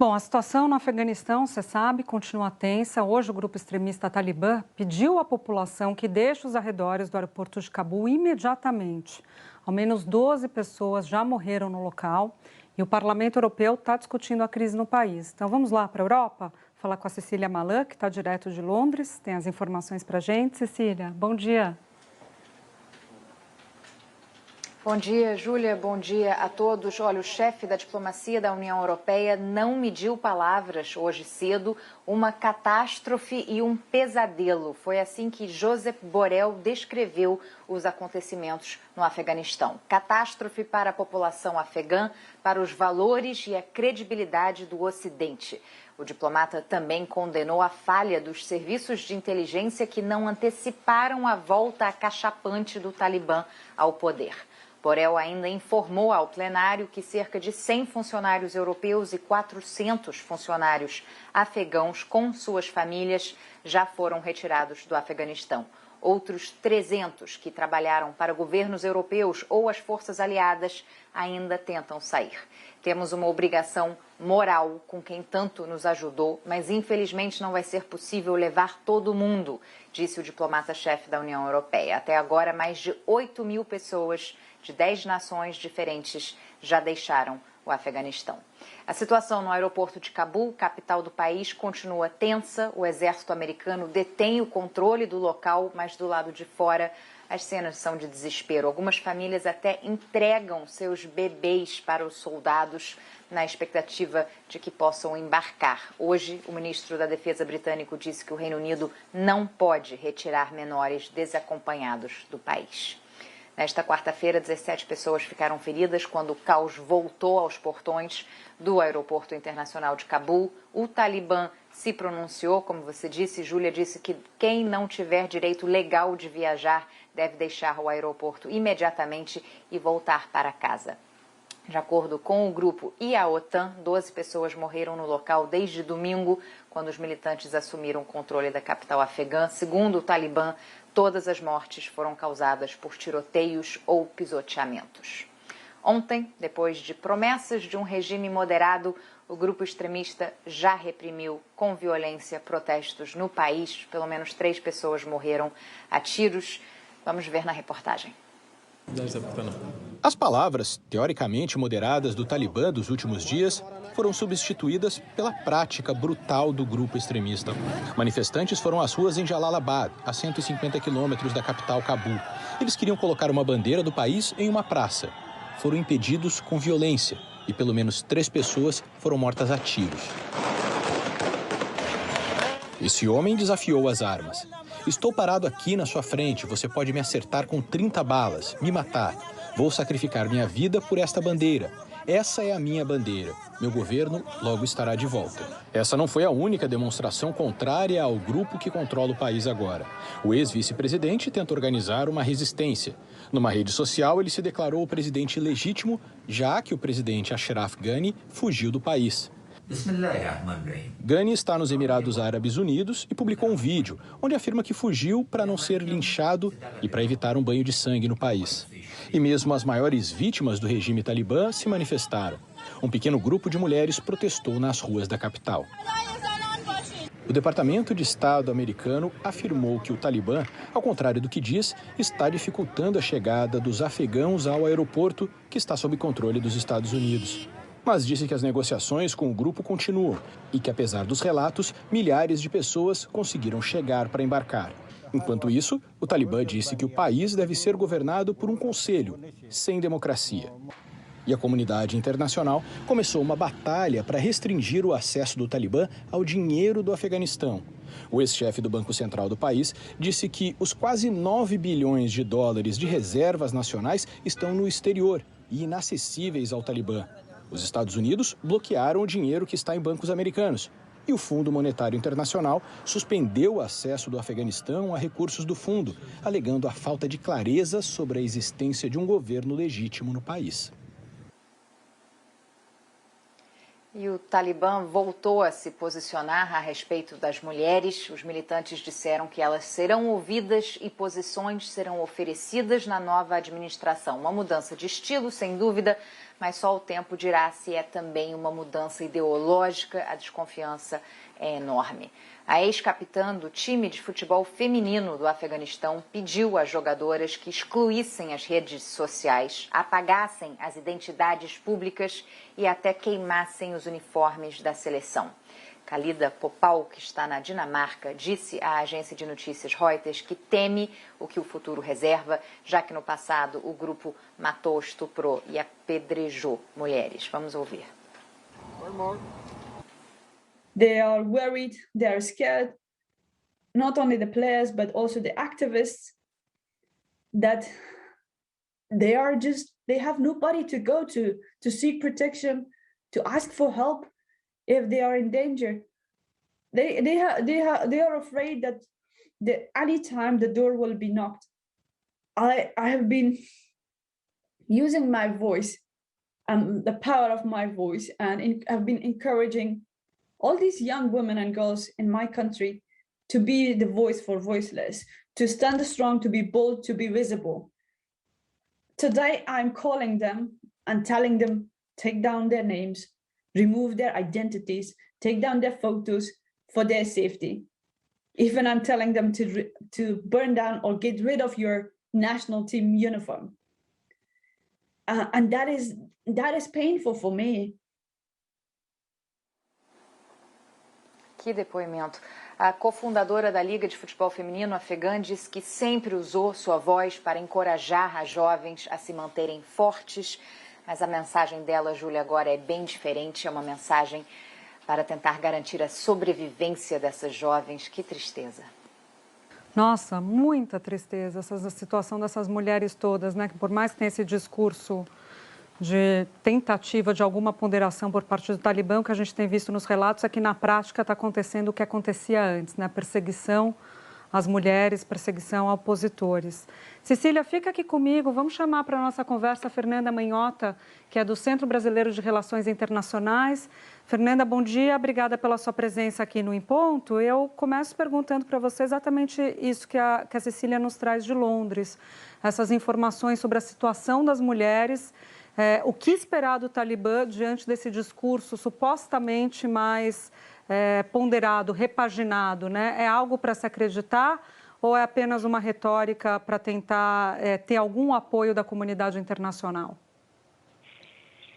Bom, a situação no Afeganistão, você sabe, continua tensa. Hoje, o grupo extremista Talibã pediu à população que deixe os arredores do aeroporto de Cabul imediatamente. Ao menos 12 pessoas já morreram no local e o Parlamento Europeu está discutindo a crise no país. Então, vamos lá para a Europa? Falar com a Cecília Malan, que está direto de Londres. Tem as informações para a gente. Cecília, bom dia. Bom dia, Júlia. Bom dia a todos. Olha, o chefe da diplomacia da União Europeia não mediu palavras hoje cedo, uma catástrofe e um pesadelo. Foi assim que Josep Borrell descreveu os acontecimentos no Afeganistão. Catástrofe para a população afegã, para os valores e a credibilidade do Ocidente. O diplomata também condenou a falha dos serviços de inteligência que não anteciparam a volta acachapante do Talibã ao poder. Borrell ainda informou ao plenário que cerca de 100 funcionários europeus e 400 funcionários afegãos com suas famílias já foram retirados do Afeganistão. Outros 300 que trabalharam para governos europeus ou as forças aliadas ainda tentam sair. Temos uma obrigação moral com quem tanto nos ajudou, mas infelizmente não vai ser possível levar todo mundo, disse o diplomata-chefe da União Europeia. Até agora, mais de 8 mil pessoas de 10 nações diferentes já deixaram o Afeganistão. A situação no aeroporto de Cabul, capital do país, continua tensa. O exército americano detém o controle do local, mas do lado de fora as cenas são de desespero. Algumas famílias até entregam seus bebês para os soldados na expectativa de que possam embarcar. Hoje, o ministro da Defesa britânico disse que o Reino Unido não pode retirar menores desacompanhados do país. Nesta quarta-feira, 17 pessoas ficaram feridas quando o caos voltou aos portões do aeroporto internacional de Cabul. O Talibã se pronunciou, como você disse, Júlia disse que quem não tiver direito legal de viajar deve deixar o aeroporto imediatamente e voltar para casa. De acordo com o grupo e a OTAN, 12 pessoas morreram no local desde domingo, quando os militantes assumiram o controle da capital afegã. Segundo o Talibã, todas as mortes foram causadas por tiroteios ou pisoteamentos. Ontem, depois de promessas de um regime moderado, o grupo extremista já reprimiu com violência protestos no país. Pelo menos 3 pessoas morreram a tiros. Vamos ver na reportagem. As palavras, teoricamente moderadas do Talibã dos últimos dias, foram substituídas pela prática brutal do grupo extremista. Manifestantes foram às ruas em Jalalabad, a 150 quilômetros da capital Cabul. Eles queriam colocar uma bandeira do país em uma praça. Foram impedidos com violência e pelo menos 3 pessoas foram mortas a tiros. Esse homem desafiou as armas. Estou parado aqui na sua frente, você pode me acertar com 30 balas, me matar. Vou sacrificar minha vida por esta bandeira. Essa é a minha bandeira. Meu governo logo estará de volta. Essa não foi a única demonstração contrária ao grupo que controla o país agora. O ex-vice-presidente tenta organizar uma resistência. Numa rede social, ele se declarou o presidente legítimo, já que o presidente Ashraf Ghani fugiu do país. Ghani está nos Emirados Árabes Unidos e publicou um vídeo onde afirma que fugiu para não ser linchado e para evitar um banho de sangue no país. E mesmo as maiores vítimas do regime talibã se manifestaram. Um pequeno grupo de mulheres protestou nas ruas da capital. O Departamento de Estado americano afirmou que o Talibã, ao contrário do que diz, está dificultando a chegada dos afegãos ao aeroporto que está sob controle dos Estados Unidos. Mas disse que as negociações com o grupo continuam e que, apesar dos relatos, milhares de pessoas conseguiram chegar para embarcar. Enquanto isso, o Talibã disse que o país deve ser governado por um conselho, sem democracia. E a comunidade internacional começou uma batalha para restringir o acesso do Talibã ao dinheiro do Afeganistão. O ex-chefe do Banco Central do país disse que os quase 9 bilhões de dólares de reservas nacionais estão no exterior e inacessíveis ao Talibã. Os Estados Unidos bloquearam o dinheiro que está em bancos americanos. E o Fundo Monetário Internacional suspendeu o acesso do Afeganistão a recursos do fundo, alegando a falta de clareza sobre a existência de um governo legítimo no país. E o Talibã voltou a se posicionar a respeito das mulheres. Os militantes disseram que elas serão ouvidas e posições serão oferecidas na nova administração. Uma mudança de estilo, sem dúvida, mas só o tempo dirá se é também uma mudança ideológica. A desconfiança é enorme. A ex-capitã do time de futebol feminino do Afeganistão pediu às jogadoras que excluíssem as redes sociais, apagassem as identidades públicas e até queimassem os uniformes da seleção. Khalida Popal, que está na Dinamarca, disse à agência de notícias Reuters que teme o que o futuro reserva, já que no passado o grupo matou, estuprou e apedrejou mulheres. Vamos ouvir. They are worried, they are scared, not only the players, but also the activists, that they have nobody to go to seek protection, to ask for help if they are in danger. They are afraid that any time the door will be knocked. I have been using my voice, the power of my voice, and I've been encouraging all these young women and girls in my country to be the voice for voiceless, to stand strong, to be bold, to be visible. Today, I'm calling them and telling them, take down their names, remove their identities, take down their photos for their safety. Even I'm telling them to burn down or get rid of your national team uniform. And that is painful for me. Que depoimento. A cofundadora da Liga de Futebol Feminino afegã diz que sempre usou sua voz para encorajar as jovens a se manterem fortes, mas a mensagem dela, Júlia, agora é bem diferente, é uma mensagem para tentar garantir a sobrevivência dessas jovens. Que tristeza. Nossa, muita tristeza essa situação dessas mulheres todas, né? Que por mais que tenha esse discurso de tentativa de alguma ponderação por parte do Talibã, o que a gente tem visto nos relatos é que na prática está acontecendo o que acontecia antes, né? Perseguição às mulheres, perseguição a opositores. Cecília, fica aqui comigo, vamos chamar para a nossa conversa a Fernanda Manhota, que é do Centro Brasileiro de Relações Internacionais. Fernanda, bom dia, obrigada pela sua presença aqui no Em Ponto. Eu começo perguntando para você exatamente isso que a Cecília nos traz de Londres, essas informações sobre a situação das mulheres. O que esperar do Talibã diante desse discurso supostamente mais ponderado, repaginado, né? É algo para se acreditar ou é apenas uma retórica para tentar ter algum apoio da comunidade internacional?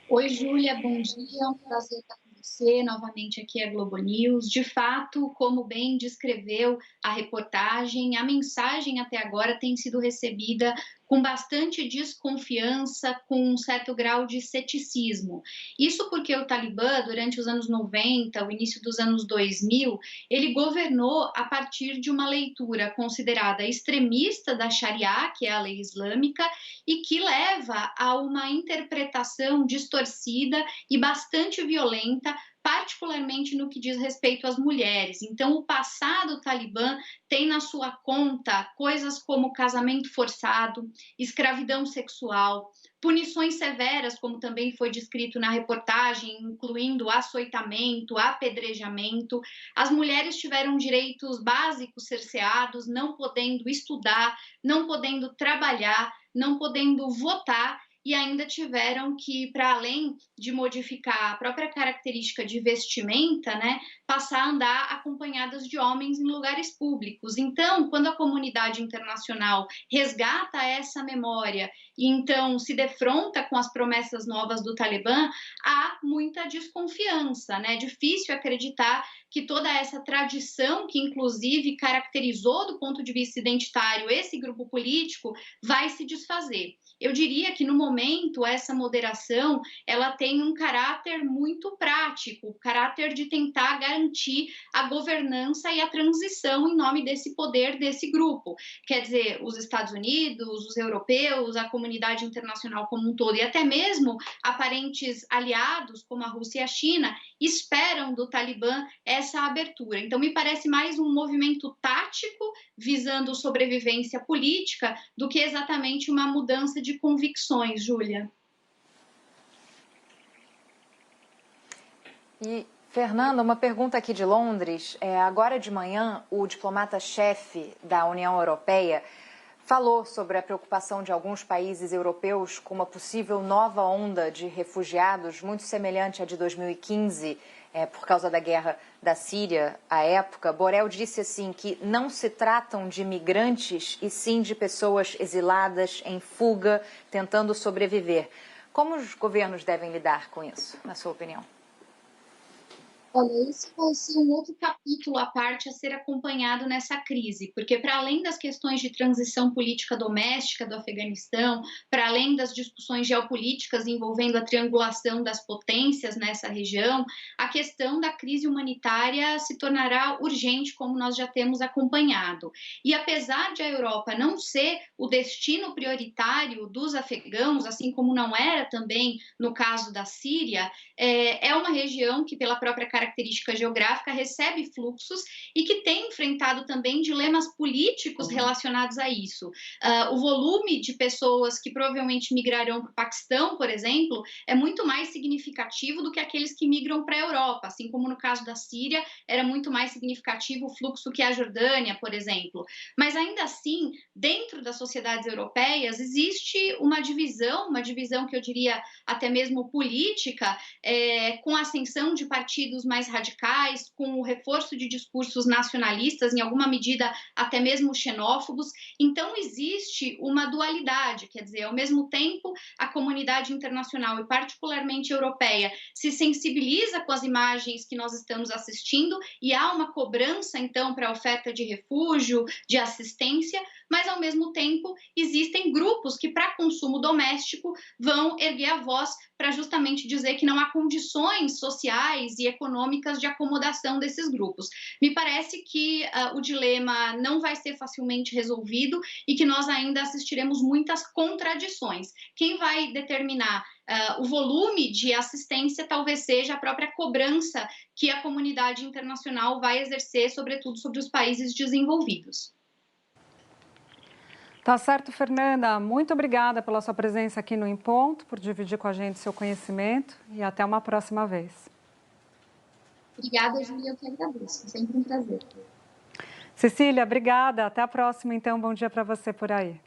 Oi, Júlia, bom dia, é um prazer estar com você novamente aqui à Globo News. De fato, como bem descreveu a reportagem, a mensagem até agora tem sido recebida com bastante desconfiança, com um certo grau de ceticismo. Isso porque o Talibã, durante os anos 90, o início dos anos 2000, ele governou a partir de uma leitura considerada extremista da Sharia, que é a lei islâmica, e que leva a uma interpretação distorcida e bastante violenta, particularmente no que diz respeito às mulheres. Então, o passado Talibã tem na sua conta coisas como casamento forçado, escravidão sexual, punições severas, como também foi descrito na reportagem, incluindo açoitamento, apedrejamento. As mulheres tiveram direitos básicos cerceados, não podendo estudar, não podendo trabalhar, não podendo votar, e ainda tiveram que, para além de modificar a própria característica de vestimenta, né, passar a andar acompanhadas de homens em lugares públicos. Então, quando a comunidade internacional resgata essa memória e então se defronta com as promessas novas do Talibã, há muita desconfiança, né? É difícil acreditar que toda essa tradição, que inclusive caracterizou do ponto de vista identitário esse grupo político, vai se desfazer. Eu diria que no momento essa moderação ela tem um caráter muito prático, o caráter de tentar garantir a governança e a transição em nome desse poder desse grupo. Quer dizer, os Estados Unidos, os europeus, a comunidade internacional como um todo e até mesmo aparentes aliados como a Rússia e a China esperam do Talibã essa abertura. Então me parece mais um movimento tático visando sobrevivência política do que exatamente uma mudança de convicções, Júlia. E, Fernanda, uma pergunta aqui de Londres. Agora de manhã, o diplomata-chefe da União Europeia falou sobre a preocupação de alguns países europeus com uma possível nova onda de refugiados, muito semelhante à de 2015, por causa da guerra da Síria, à época. Borrell disse assim que não se tratam de migrantes, e sim de pessoas exiladas, em fuga, tentando sobreviver. Como os governos devem lidar com isso, na sua opinião? Olha, esse vai ser um outro capítulo à parte a ser acompanhado nessa crise, porque para além das questões de transição política doméstica do Afeganistão, para além das discussões geopolíticas envolvendo a triangulação das potências nessa região, a questão da crise humanitária se tornará urgente, como nós já temos acompanhado. E apesar de a Europa não ser o destino prioritário dos afegãos, assim como não era também no caso da Síria, é uma região que, pela própria característica geográfica, recebe fluxos e que tem enfrentado também dilemas políticos relacionados a isso. O volume de pessoas que provavelmente migrarão para o Paquistão, por exemplo, é muito mais significativo do que aqueles que migram para a Europa, assim como no caso da Síria, era muito mais significativo o fluxo que a Jordânia, por exemplo. Mas ainda assim, dentro das sociedades europeias, existe uma divisão que eu diria até mesmo política, com a ascensão de partidos mais radicais, com o reforço de discursos nacionalistas, em alguma medida até mesmo xenófobos. Então, existe uma dualidade, quer dizer, ao mesmo tempo, a comunidade internacional, e particularmente europeia, se sensibiliza com as imagens que nós estamos assistindo e há uma cobrança, então, para a oferta de refúgio, de assistência, mas, ao mesmo tempo, existem grupos que, para consumo doméstico, vão erguer a voz para justamente dizer que não há condições sociais e econômicas de acomodação desses grupos. Me parece que o dilema não vai ser facilmente resolvido e que nós ainda assistiremos muitas contradições. Quem vai determinar o volume de assistência talvez seja a própria cobrança que a comunidade internacional vai exercer, sobretudo sobre os países desenvolvidos. Tá certo, Fernanda. Muito obrigada pela sua presença aqui no Em Ponto, por dividir com a gente seu conhecimento e até uma próxima vez. Obrigada, Júlia, eu que agradeço. Sempre um prazer. Cecília, obrigada. Até a próxima, então. Bom dia para você por aí.